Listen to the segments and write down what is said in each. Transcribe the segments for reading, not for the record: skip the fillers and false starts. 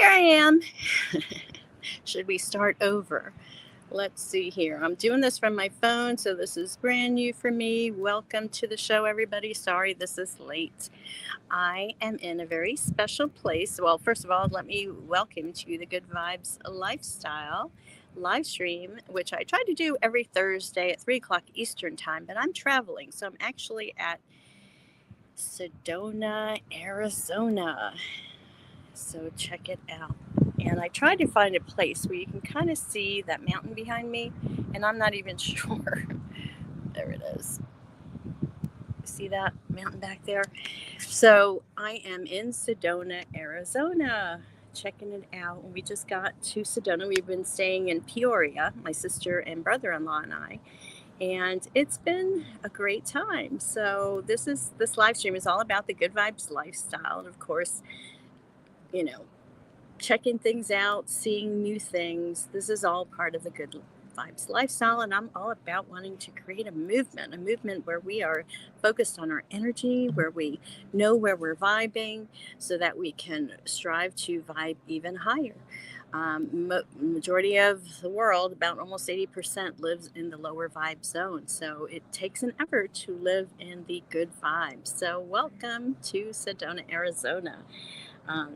Here I am. Should we start over? Let's see here. I'm doing this from my phone, so this is brand new for me. Welcome to the show, everybody. Sorry this is late. I am in a very special place. Well, first of all, let me welcome to the Good Vibes Lifestyle live stream, which I try to do every Thursday at 3 o'clock Eastern Time, but I'm traveling, so I'm actually at Sedona, Arizona. So check it out. And I tried to find a place where you can kind of see that mountain behind me, and I'm not even sure. There it is. See that mountain back there? So I am in Sedona, Arizona, checking it out. We just got to Sedona. We've been staying in Peoria, my sister and brother-in-law and I, and it's been a great time. So this live stream is all about the Good Vibes lifestyle, and of course, you know, checking things out, seeing new things. This is all part of the Good Vibes lifestyle, and I'm all about wanting to create a movement where we are focused on our energy, where we know where we're vibing, so that we can strive to vibe even higher. Majority of the world, about almost 80%, lives in the lower vibe zone. So it takes an effort to live in the good vibes. So welcome to Sedona, Arizona.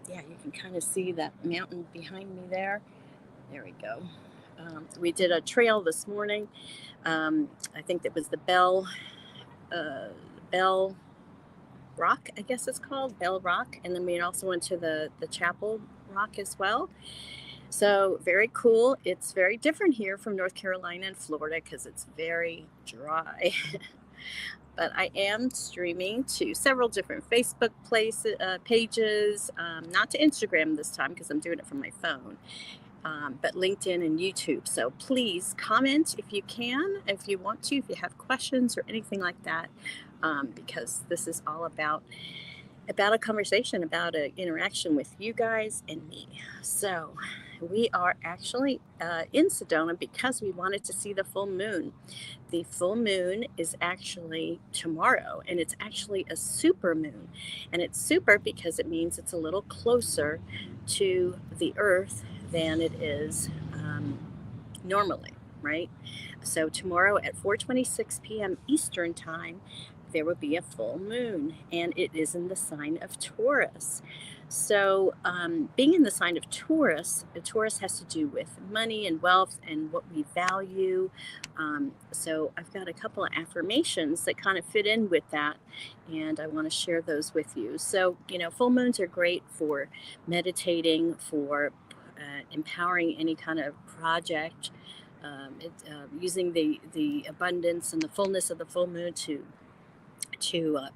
Yeah, you can kind of see that mountain behind me there. There we go. We did a trail this morning. I think that was the Bell Rock, I guess it's called Bell Rock, and then we also went to the Chapel Rock as well. So very cool. It's very different here from North Carolina and Florida because it's very dry. But I am streaming to several different Facebook pages, not to Instagram this time because I'm doing it from my phone, but LinkedIn and YouTube. So please comment if you can, if you want to, if you have questions or anything like that, because this is all about a conversation, about an interaction with you guys and me. So we are actually in Sedona because we wanted to see the full moon. The full moon is actually tomorrow, and it's actually a super moon. And it's super because it means it's a little closer to the earth than it is normally, right? So tomorrow at 4:26 p.m. Eastern time, there will be a full moon, and it is in the sign of Taurus. So, being in the sign of Taurus has to do with money and wealth and what we value. So, I've got a couple of affirmations that kind of fit in with that, and I want to share those with you. So, full moons are great for meditating, for empowering any kind of project, using the abundance and the fullness of the full moon to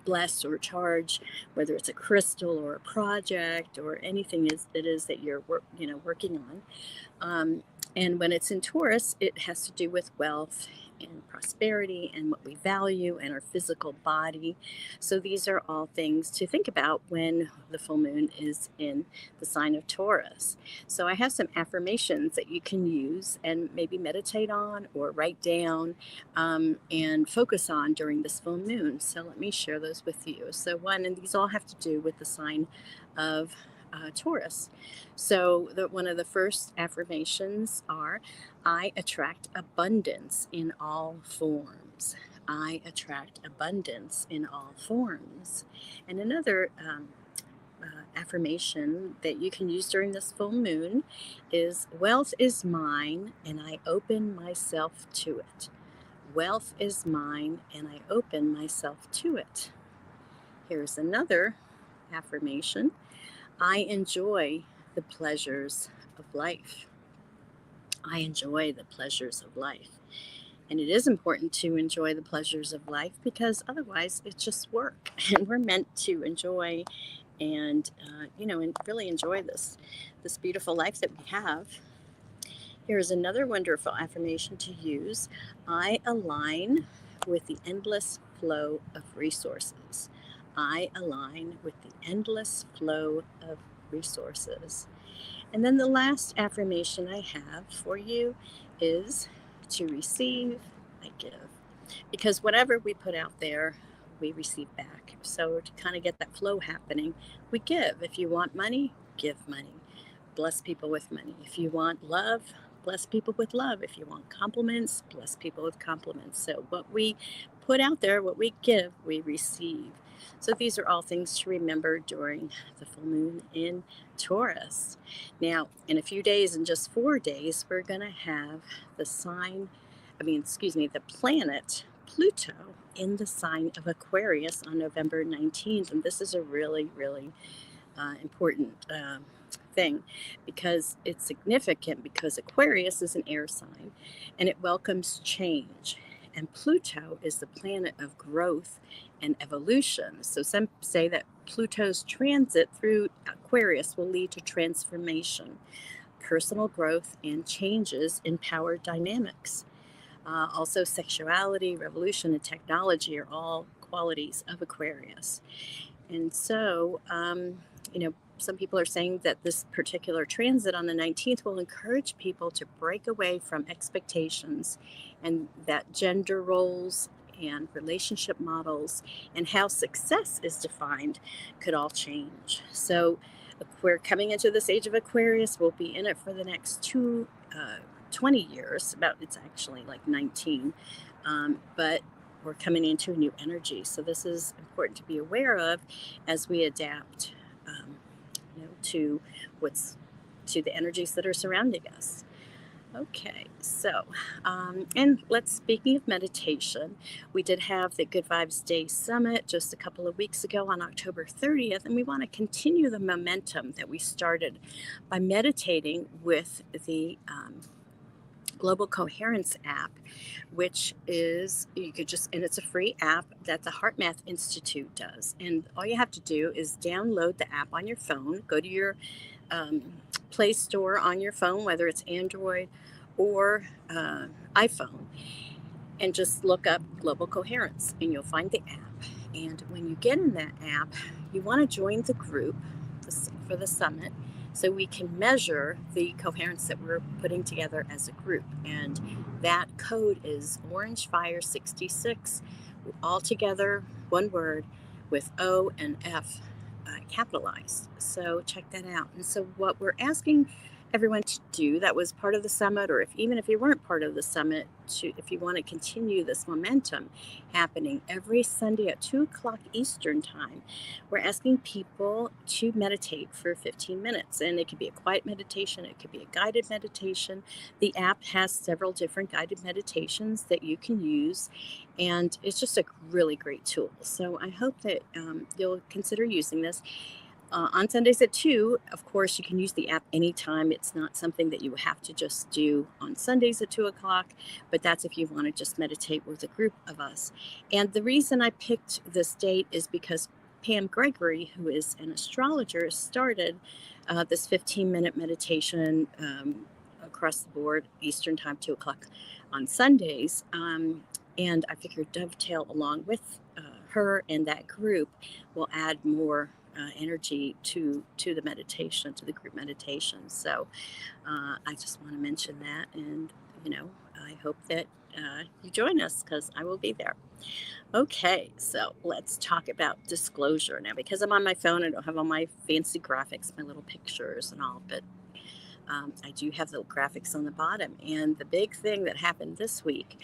bless or charge, whether it's a crystal or a project or anything it is that you're working on. And when it's in Taurus, it has to do with wealth and prosperity and what we value and our physical body. So these are all things to think about when the full moon is in the sign of Taurus. So I have some affirmations that you can use and maybe meditate on or write down, and focus on during this full moon. So let me share those with you. So one, and these all have to do with the sign of Taurus. So one of the first affirmations are, I attract abundance in all forms. I attract abundance in all forms. And another affirmation that you can use during this full moon is, wealth is mine and I open myself to it. Wealth is mine and I open myself to it. Here's another affirmation. I enjoy the pleasures of life. I enjoy the pleasures of life. And it is important to enjoy the pleasures of life because otherwise it's just work. And we're meant to enjoy and, and really enjoy this beautiful life that we have. Here's another wonderful affirmation to use. I align with the endless flow of resources. I align with the endless flow of resources. And then the last affirmation I have for you is, to receive, I give. Because whatever we put out there, we receive back. So to kind of get that flow happening, we give. If you want money, give money. bless people with money. If you want love, bless people with love. If you want compliments, bless people with compliments. So what we put out there, what we give, we receive. So these are all things to remember during the full moon in Taurus. Now, in a few days, in just 4 days, we're going to have the the planet Pluto in the sign of Aquarius on November 19th. And this is a really, really important thing, because it's significant, because Aquarius is an air sign and it welcomes change. And Pluto is the planet of growth and evolution. So some say that Pluto's transit through Aquarius will lead to transformation, personal growth, and changes in power dynamics. Also, sexuality, revolution, and technology are all qualities of Aquarius. And so, some people are saying that this particular transit on the 19th will encourage people to break away from expectations, and that gender roles and relationship models and how success is defined could all change. So, we're coming into this age of Aquarius. We'll be in it for the next 20 years. It's actually like 19. But we're coming into a new energy. So this is important to be aware of as we adapt, to to the energies that are surrounding us. Okay, so, speaking of meditation, we did have the Good Vibes Day Summit just a couple of weeks ago on October 30th, and we want to continue the momentum that we started by meditating with the Global Coherence app, which is, and it's a free app that the Heart Math Institute does. And all you have to do is download the app on your phone, go to your Play Store on your phone, whether it's Android or iPhone, and just look up Global Coherence and you'll find the app. And when you get in that app, you want to join the group for the summit, so we can measure the coherence that we're putting together as a group. And that code is Orange Fire 66, all together, one word, with O and F capitalized. So check that out. And so what we're asking everyone to do that was part of the summit, or even if you weren't part of the summit, if you want to continue this momentum happening every Sunday at 2 o'clock Eastern time, we're asking people to meditate for 15 minutes. And it could be a quiet meditation, it could be a guided meditation. The app has several different guided meditations that you can use, and it's just a really great tool. So I hope that you'll consider using this. On Sundays at 2, of course, you can use the app anytime. It's not something that you have to just do on Sundays at 2 o'clock, but that's if you want to just meditate with a group of us. And the reason I picked this date is because Pam Gregory, who is an astrologer, started this 15-minute meditation across the board, Eastern time, 2 o'clock on Sundays. And I figured dovetail along with her and that group will add more energy to the meditation, to the group meditation. So I just want to mention that, and I hope that you join us, because I will be there. Okay, so let's talk about disclosure now. Because I'm on my phone, I don't have all my fancy graphics, my little pictures and all, but I do have the graphics on the bottom. And the big thing that happened this week,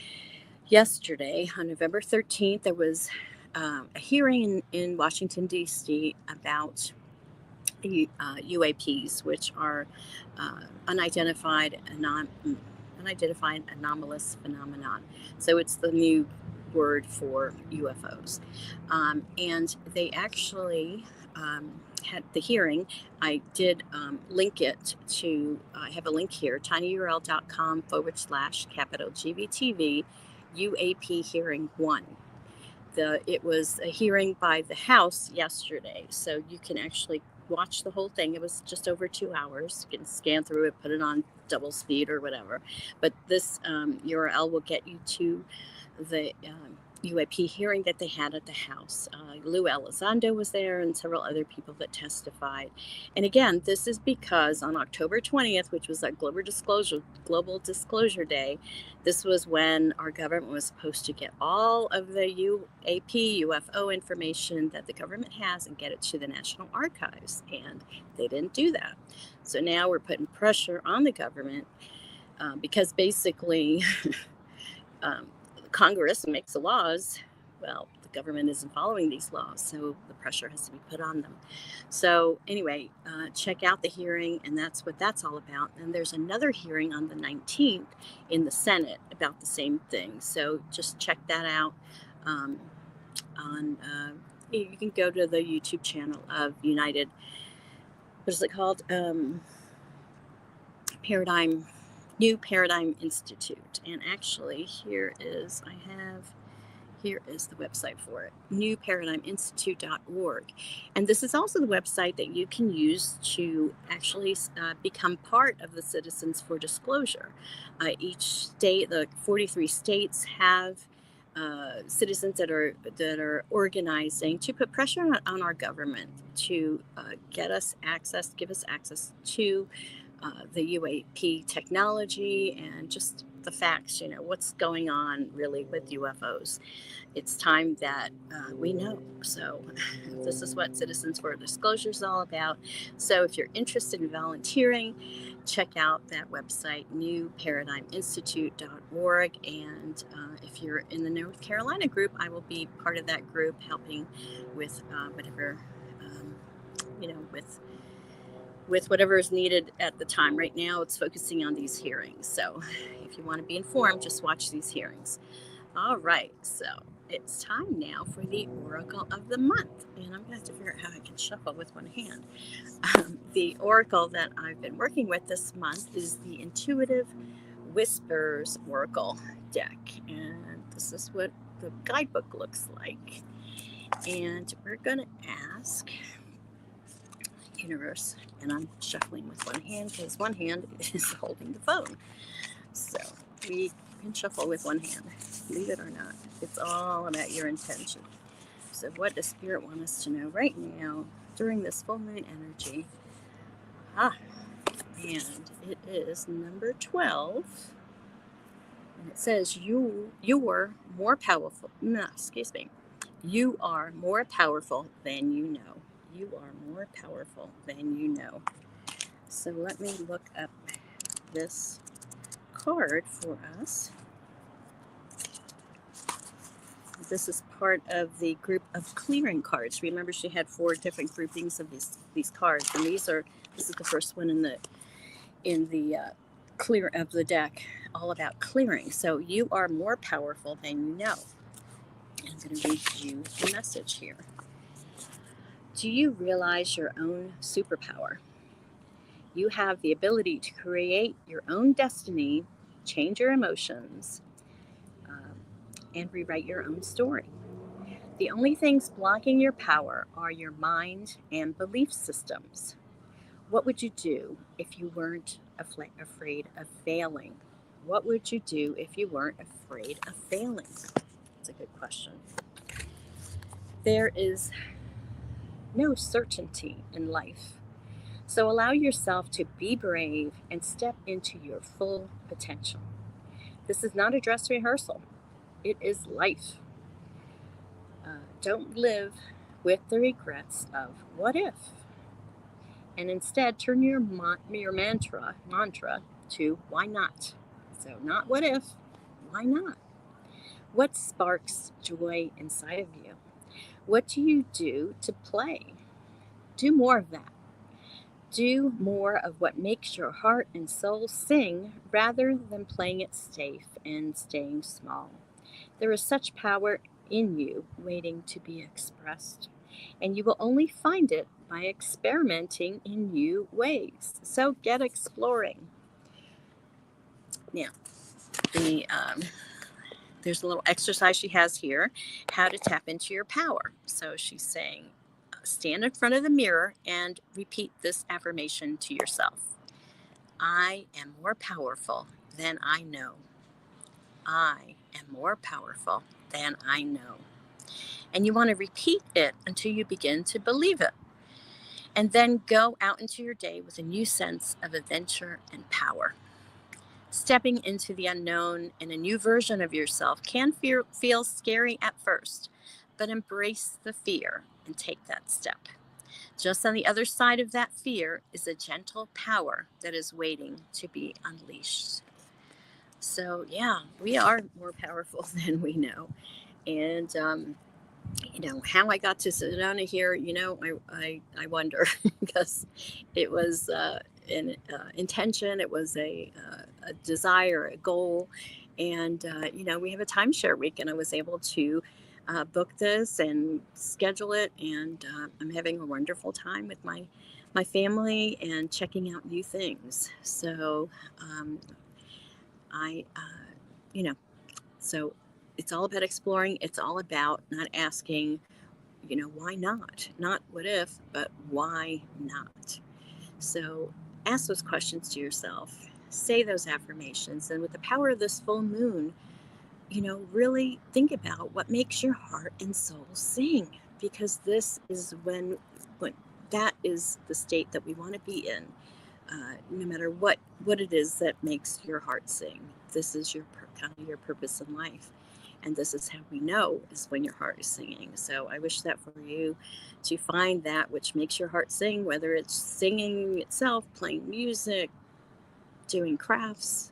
yesterday on November 13th, there was a hearing in Washington, D.C. about UAPs, which are unidentified anomalous phenomenon. So it's the new word for UFOs. And they actually had the hearing. I did link it to, I have a link here, tinyurl.com/capital GBTV UAP hearing 1. It was a hearing by the House yesterday, so you can actually watch the whole thing. It was just over 2 hours. You can scan through it, put it on double speed or whatever. But this URL will get you to the UAP hearing that they had at the House. Lou Elizondo was there and several other people that testified. And again, this is because on October 20th, which was that Global Disclosure Day, this was when our government was supposed to get all of the UFO information that the government has and get it to the National Archives. And they didn't do that. So now we're putting pressure on the government because basically Congress makes the laws. Well, the government isn't following these laws, so the pressure has to be put on them. So anyway, check out the hearing, and that's what that's all about. And there's another hearing on the 19th in the Senate about the same thing. So just check that out. You can go to the YouTube channel of United. What is it called? New Paradigm Institute. And actually, here is the website for it, newparadigminstitute.org. And this is also the website that you can use to actually become part of the Citizens for Disclosure. Each state, the 43 states, have citizens that are organizing to put pressure on our government to give us access to the UAP technology and just the facts, what's going on really with UFOs. It's time that we know. So this is what Citizens for Disclosure is all about. So if you're interested in volunteering, check out that website, newparadigminstitute.org. And if you're in the North Carolina group, I will be part of that group helping with whatever, with whatever is needed at the time. Right now, it's focusing on these hearings. So if you want to be informed, just watch these hearings. All right, so it's time now for the Oracle of the Month. And I'm going to have to figure out how I can shuffle with one hand. The Oracle that I've been working with this month is the Intuitive Whispers Oracle deck. And this is what the guidebook looks like. And we're going to ask Universe, and I'm shuffling with one hand because one hand is holding the phone. So we can shuffle with one hand, believe it or not. It's all about your intention. So what does Spirit want us to know right now during this full moon energy? And it is number 12. And it says you are more powerful. You are more powerful than you know. You are more powerful than you know. So let me look up this card for us. This is part of the group of clearing cards. Remember, she had 4 different groupings of these cards, and this is the first one in the clear of the deck, all about clearing. So you are more powerful than you know. I'm going to read you the message here. Do you realize your own superpower? You have the ability to create your own destiny, change your emotions, and rewrite your own story. The only things blocking your power are your mind and belief systems. What would you do if you weren't afraid of failing? What would you do if you weren't afraid of failing? That's a good question. There is no certainty in life. So allow yourself to be brave and step into your full potential. This is not a dress rehearsal. It is life. Don't live with the regrets of what if. And instead turn your mantra to why not. So not what if, why not? What sparks joy inside of you? What do you do to play? Do more of that. Do more of what makes your heart and soul sing rather than playing it safe and staying small. There is such power in you waiting to be expressed, and you will only find it by experimenting in new ways. So get exploring. Now, there's a little exercise she has here, how to tap into your power. So she's saying, stand in front of the mirror and repeat this affirmation to yourself. I am more powerful than I know. I am more powerful than I know. And you want to repeat it until you begin to believe it. And then go out into your day with a new sense of adventure and power. Stepping into the unknown and a new version of yourself can feel scary at first, but embrace the fear and take that step. Just on the other side of that fear is a gentle power that is waiting to be unleashed. So, yeah, we are more powerful than we know. And how I got to Sedona here, I wonder because it was an intention, it was a desire, a goal. And, we have a timeshare week, and I was able to book this and schedule it. And I'm having a wonderful time with my family and checking out new things. So I, you know, so it's all about exploring. It's all about not asking, why not? Not what if, but why not? So ask those questions to yourself, say those affirmations, and with the power of this full moon, really think about what makes your heart and soul sing, because this is when that is the state that we want to be in. No matter what it is that makes your heart sing, this is kind of your purpose in life, and this is how we know is when your heart is singing. So I wish that for you, to find that which makes your heart sing, whether it's singing itself, playing music, doing crafts,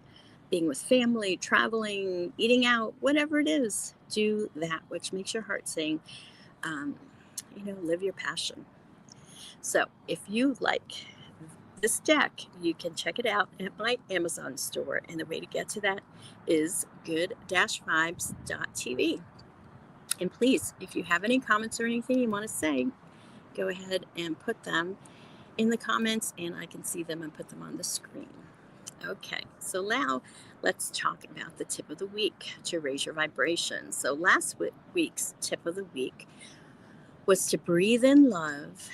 being with family, traveling, eating out, whatever it is. Do that which makes your heart sing. um, Live your passion. So if you like this deck, you can check it out at my Amazon store. And the way to get to that is good-vibes.tv. And please, if you have any comments or anything you want to say, go ahead and put them in the comments, and I can see them and put them on the screen. Okay, so now let's talk about the tip of the week to raise your vibration. So last week's tip of the week was to breathe in love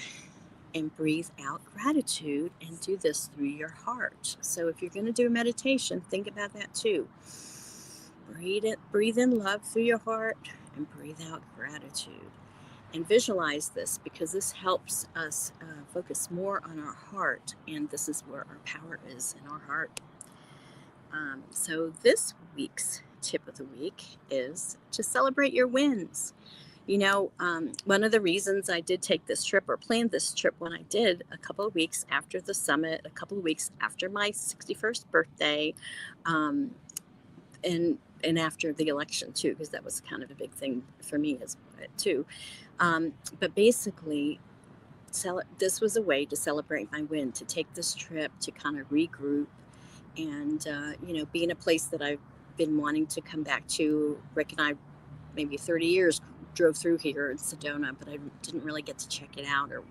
and breathe out gratitude, and do this through your heart. So if you're going to do a meditation, think about that too. Breathe in love through your heart and breathe out gratitude. And visualize this, because this helps us focus more on our heart, and this is where our power is, in our heart. So this week's tip of the week is to celebrate your wins. One of the reasons I did take this trip, or planned this trip when I did, a couple of weeks after the summit, a couple of weeks after my 61st birthday, um, and after the election too, because that was kind of a big thing for me as too. But basically, this was a way to celebrate my win, to take this trip to kind of regroup, and be in a place that I've been wanting to come back to. Rick and I, maybe 30 years, drove through here in Sedona, but I didn't really get to check it out or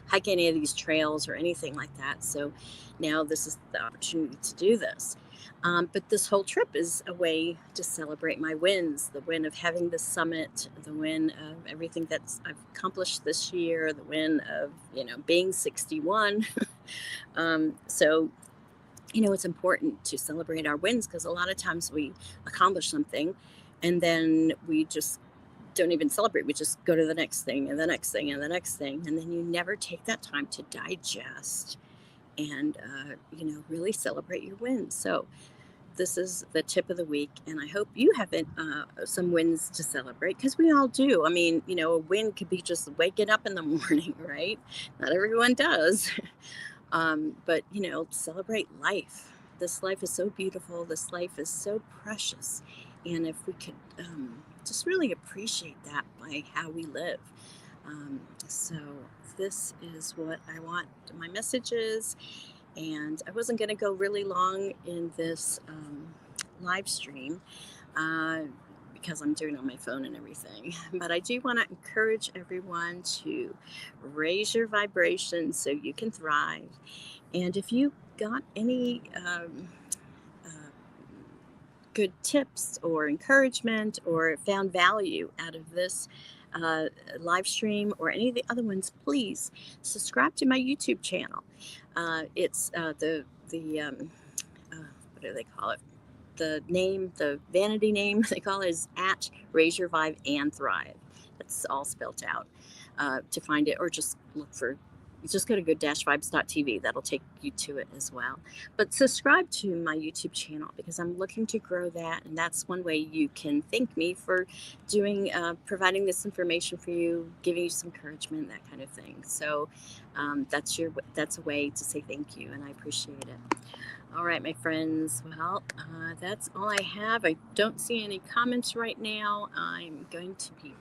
hike any of these trails or anything like that. So now this is the opportunity to do this. But this whole trip is a way to celebrate my wins, the win of having the summit, the win of everything that I've accomplished this year, the win of, being 61. So it's important to celebrate our wins, because a lot of times we accomplish something and then we just don't even celebrate. We just go to the next thing and the next thing and the next thing. And then you never take that time to digest and, really celebrate your wins. So this is the tip of the week. And I hope you have some wins to celebrate, because we all do. I mean, a win could be just waking up in the morning, right? Not everyone does. But, celebrate life. This life is so beautiful. This life is so precious. And if we could just really appreciate that by how we live. So this is what I want my messages. And I wasn't going to go really long in this live stream, because I'm doing it on my phone and everything. But I do want to encourage everyone to raise your vibration so you can thrive. And if you got any uh, good tips or encouragement, or found value out of this live stream or any of the other ones, please subscribe to my YouTube channel. It's the what do they call it? name, the vanity name they call it, is at Raise Your Vibe and Thrive. That's all spelled out. To find it, or just go to good-vibes.tv. That'll take you to it as well. But subscribe to my YouTube channel because I'm looking to grow that, and that's one way you can thank me for providing this information for you, giving you some encouragement, that kind of thing. So that's a way to say thank you, and I appreciate it. All right, my friends. Well, that's all I have. I don't see any comments right now. I'm going to be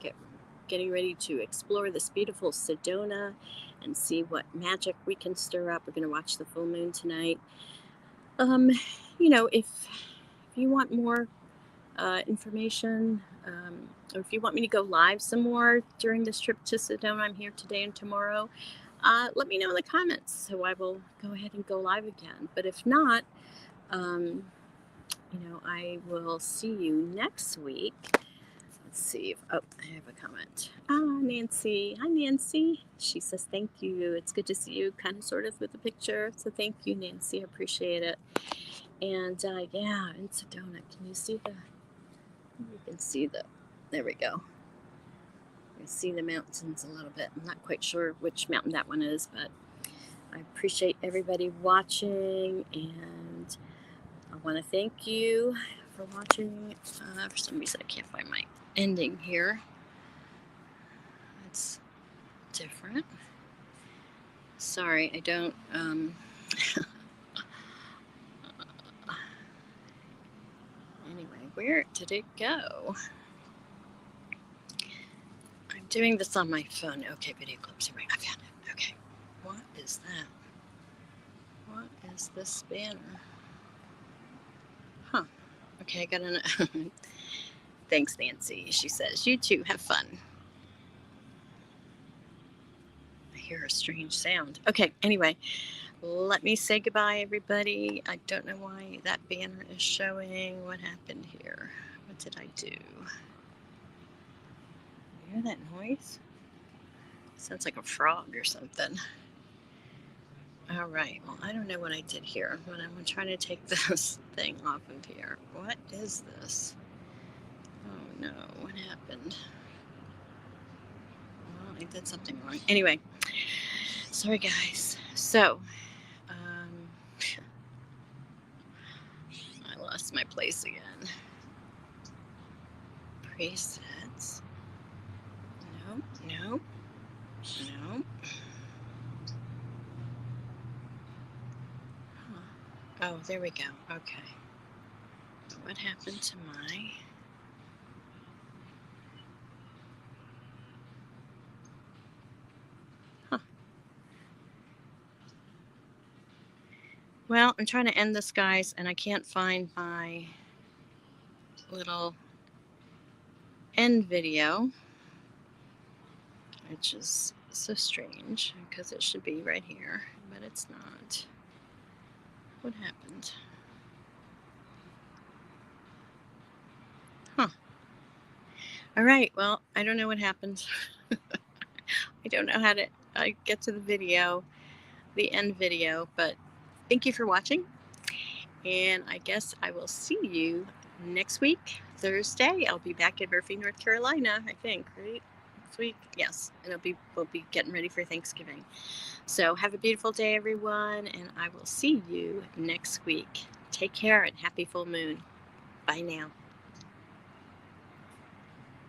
getting ready to explore this beautiful Sedona and see what magic we can stir up. We're going to watch the full moon tonight. Um, if you want more information, or if you want me to go live some more during this trip to Sedona, I'm here today and tomorrow. Let me know in the comments, so I will go ahead and go live again. But if not, I will see you next week. Let's see. I have a comment. Nancy. Hi, Nancy. She says, thank you. It's good to see you, kind of, sort of, with the picture. So thank you, Nancy. I appreciate it. And, yeah, in Sedona. Can you see you can see there we go. You see the mountains a little bit. I'm not quite sure which mountain that one is, but I appreciate everybody watching, and I want to thank you for watching. For some reason, I can't find my ending here. It's different. Sorry, I don't. Anyway, where did it go? I'm doing this on my phone. Okay, video clips. Right, I found it. Okay, what is that? What is this banner? Huh. Okay, I got an. Thanks, Nancy. She says, you too, have fun. I hear a strange sound. Okay, anyway, let me say goodbye, everybody. I don't know why that banner is showing. What happened here? What did I do? You hear that noise? Sounds like a frog or something. All right, well, I don't know what I did here, but I'm trying to take this thing off of here. What is this? Oh no, what happened? Well, I did something wrong. Anyway, sorry guys. So, I lost my place again. Presets. Nope. Oh, there we go. Okay. What happened to my... Well, I'm trying to end this, guys, and I can't find my little end video, which is so strange because it should be right here, but it's not. What happened? All right, well, I don't know what happened. I don't know how to get to the end video, but thank you for watching, and I guess I will see you next week, Thursday. I'll be back in Murphy, North Carolina, I think, right? Next week? Yes, and we'll be getting ready for Thanksgiving. So have a beautiful day, everyone, and I will see you next week. Take care and happy full moon. Bye now.